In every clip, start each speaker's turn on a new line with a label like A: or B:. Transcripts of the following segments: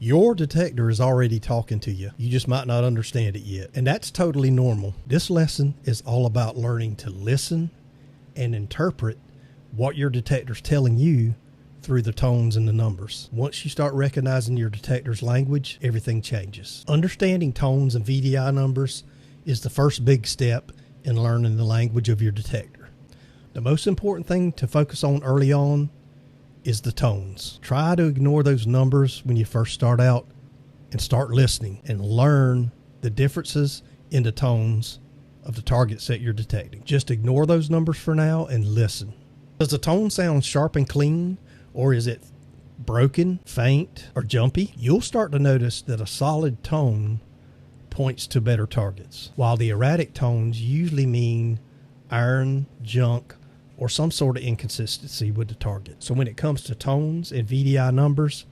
A: Your detector is already talking to you. You just might not understand it yet. And that's totally normal. This lesson is all about learning to listen and interpret what your detector's telling you through the tones and the numbers. Once you start recognizing your detector's language, everything changes. Understanding tones and VDI numbers is the first big step in learning the language of your detector. The most important thing to focus on early on is the tones. Try to ignore those numbers when you first start out and start listening and learn the differences in the tones of the targets that you're detecting. Just ignore those numbers for now and listen. Does the tone sound sharp and clean, or is it broken, faint, or jumpy? You'll start to notice that a solid tone points to better targets, while the erratic tones usually mean iron, junk, or some sort of inconsistency with the target. So when it comes to tones and VDI numbers,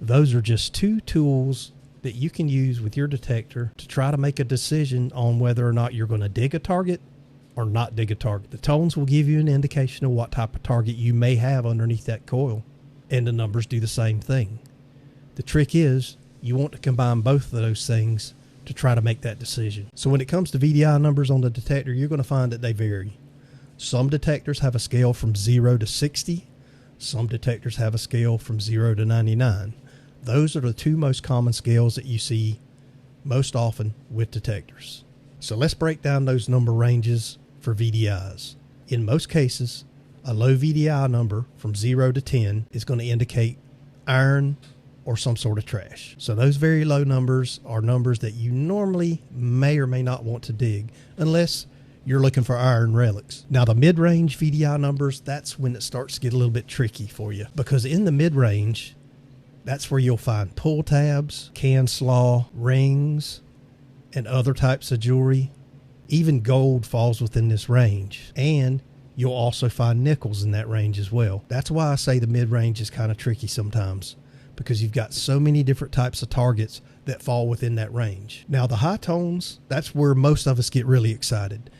A: those are just two tools that you can use with your detector to try to make a decision on whether or not you're going to dig a target or not dig a target. The tones will give you an indication of what type of target you may have underneath that coil, and the numbers do the same thing. The trick is you want to combine both of those things to try to make that decision. So when it comes to VDI numbers on the detector, you're going to find that they vary. Some detectors have a scale from 0 to 60. Some detectors have a scale from 0 to 99. Those are the two most common scales that you see most often with detectors. So let's break down those number ranges for VDIs. In most cases, a low VDI number from 0 to 10 is going to indicate iron or some sort of trash. So those very low numbers are numbers that you normally may or may not want to dig unless you're looking for iron relics. Now the mid-range VDI numbers, that's when it starts to get a little bit tricky for you, because in the mid-range, that's where you'll find pull tabs, can slaw, rings, and other types of jewelry. Even gold falls within this range, and you'll also find nickels in that range as well. That's why I say the mid-range is kind of tricky sometimes, because you've got so many different types of targets that fall within that range. Now the high tones, that's where most of us get really excited,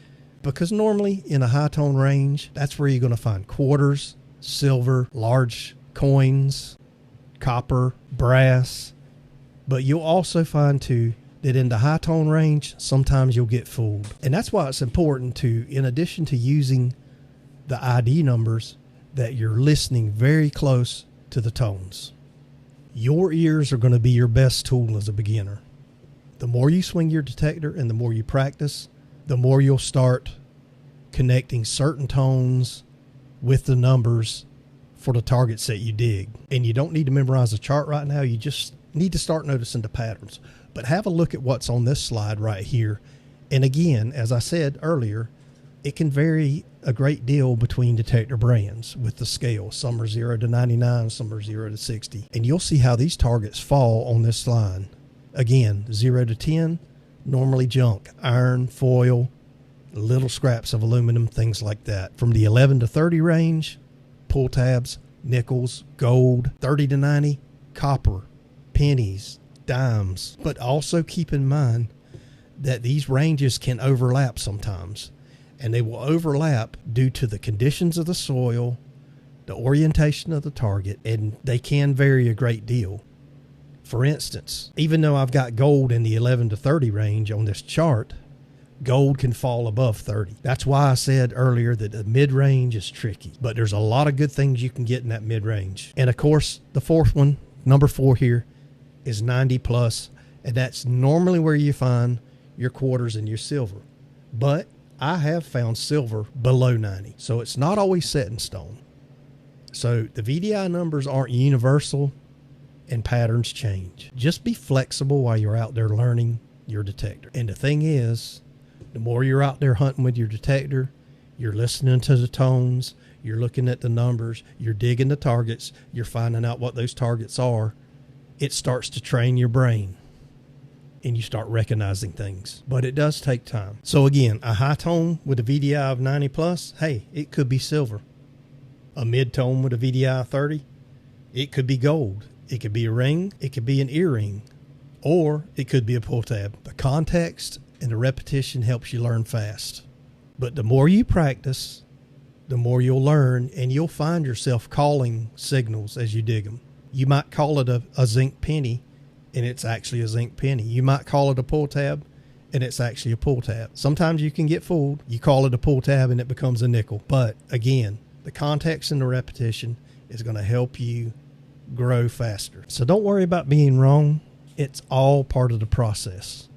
A: because normally in a high tone range, that's where you're going to find quarters, silver, large coins, copper, brass. But you'll also find too that in the high tone range, sometimes you'll get fooled. And that's why it's important to, in addition to using the ID numbers, that you're listening very close to the tones. Your ears are going to be your best tool as a beginner. The more you swing your detector and the more you practice, the more you'll start connecting certain tones with the numbers for the targets that you dig. And you don't need to memorize a chart right now. You just need to start noticing the patterns. But have a look at what's on this slide right here. And again, as I said earlier, it can vary a great deal between detector brands with the scale. Some are 0 to 99, some are 0 to 60. And you'll see how these targets fall on this line. Again, 0 to 10, normally junk, iron, foil, little scraps of aluminum, things like that. From the 11 to 30 range, pull tabs, nickels, gold. 30 to 90, copper, pennies, dimes. But also keep in mind that these ranges can overlap sometimes, and they will overlap due to the conditions of the soil, the orientation of the target, and they can vary a great deal. For instance, even though I've got gold in the 11 to 30 range on this chart, gold can fall above 30. That's why I said earlier that the mid-range is tricky, but there's a lot of good things you can get in that mid-range. And of course, the fourth one, number 4 here, is 90 plus, and that's normally where you find your quarters and your silver. But I have found silver below 90, so it's not always set in stone. So the VDI numbers aren't universal, and patterns change. Just be flexible while you're out there learning your detector. And the thing is, the more you're out there hunting with your detector, you're listening to the tones, you're looking at the numbers, you're digging the targets, you're finding out what those targets are, it starts to train your brain and you start recognizing things. But it does take time. So again, a high tone with a VDI of 90 plus, hey, it could be silver. A mid tone with a VDI of 30, it could be gold. It could be a ring, it could be an earring, or it could be a pull tab. The context and the repetition helps you learn fast. But the more you practice, the more you'll learn, and you'll find yourself calling signals as you dig them. You might call it a zinc penny, and it's actually a zinc penny. You might call it a pull tab, and it's actually a pull tab. Sometimes you can get fooled. You call it a pull tab and it becomes a nickel. But again, the context and the repetition is going to help you grow faster. So don't worry about being wrong. It's all part of the process.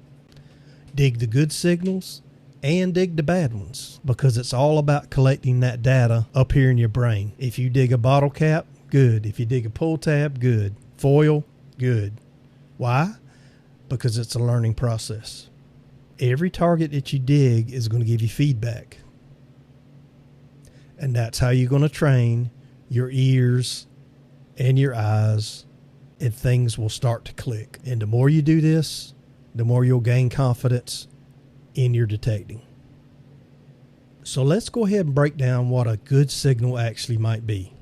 A: Dig the good signals and dig the bad ones, because it's all about collecting that data up here in your brain. If you dig a bottle cap, good. If you dig a pull tab, good. Foil, good. Why? Because it's a learning process. Every target that you dig is going to give you feedback. And that's how you're going to train your ears and your eyes, and things will start to click. And the more you do this, the more you'll gain confidence in your detecting. So let's go ahead and break down what a good signal actually might be.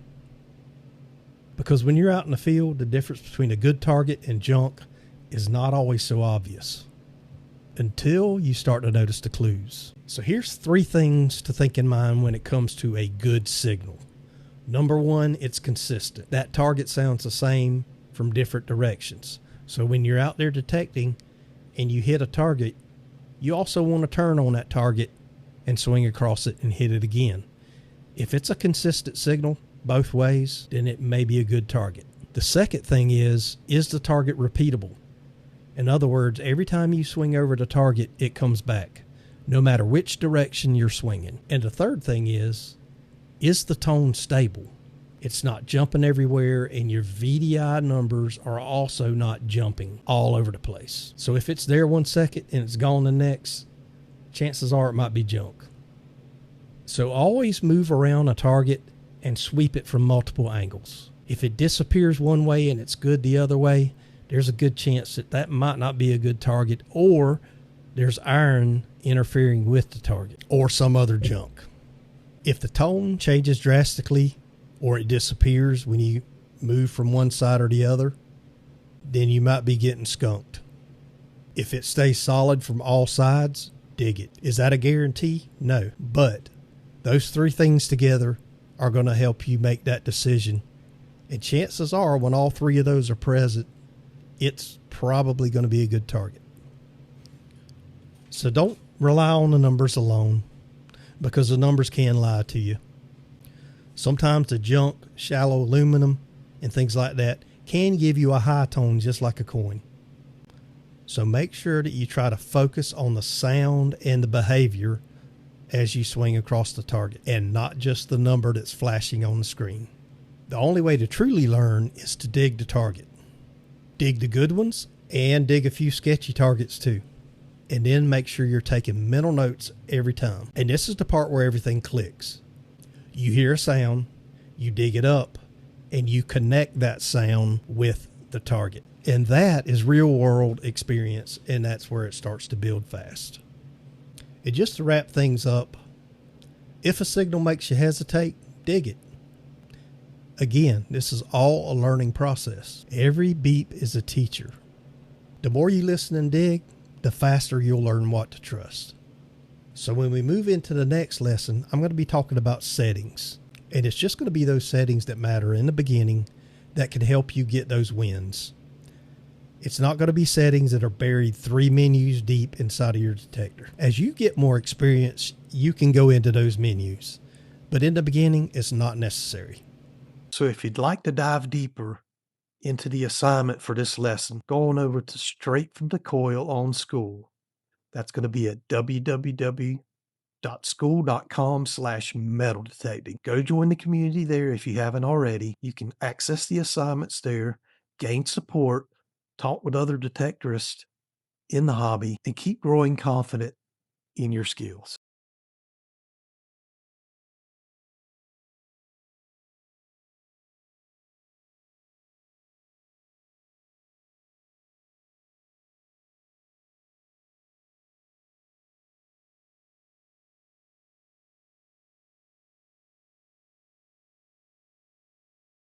A: Because when you're out in the field, the difference between a good target and junk is not always so obvious until you start to notice the clues. So here's 3 things to think in mind when it comes to a good signal. Number 1, it's consistent. That target sounds the same from different directions. So when you're out there detecting and you hit a target, you also want to turn on that target and swing across it and hit it again. If it's a consistent signal both ways, then it may be a good target. The second thing is the target repeatable? In other words, every time you swing over the target, it comes back, no matter which direction you're swinging. And the third thing is the tone stable? It's not jumping everywhere, and your VDI numbers are also not jumping all over the place. So if it's there 1 second and it's gone the next, chances are it might be junk. So always move around a target and sweep it from multiple angles. If it disappears one way and it's good the other way, there's a good chance that that might not be a good target, or there's iron interfering with the target, or some other junk. If the tone changes drastically or it disappears when you move from one side or the other, then you might be getting skunked. If it stays solid from all sides, dig it. Is that a guarantee? No. But those 3 things together are going to help you make that decision. And chances are, when all 3 of those are present, it's probably going to be a good target. So don't rely on the numbers alone, because the numbers can lie to you. Sometimes the junk, shallow aluminum, and things like that can give you a high tone just like a coin. So make sure that you try to focus on the sound and the behavior as you swing across the target, and not just the number that's flashing on the screen. The only way to truly learn is to dig the target. Dig the good ones and dig a few sketchy targets too. And then make sure you're taking mental notes every time. And this is the part where everything clicks. You hear a sound, you dig it up, and you connect that sound with the target. And that is real world experience, and that's where it starts to build fast. And just to wrap things up, if a signal makes you hesitate, dig it. Again, this is all a learning process. Every beep is a teacher. The more you listen and dig, the faster you'll learn what to trust. So when we move into the next lesson, I'm going to be talking about settings. And it's just going to be those settings that matter in the beginning that can help you get those wins. It's not going to be settings that are buried 3 menus deep inside of your detector. As you get more experience, you can go into those menus. But in the beginning, it's not necessary. So if you'd like to dive deeper into the assignment for this lesson, go on over to Straight from the Coil on School. That's going to be at www.school.com/metal detecting. Go join the community there if you haven't already. You can access the assignments there, gain support, talk with other detectorists in the hobby, and keep growing confident in your skills.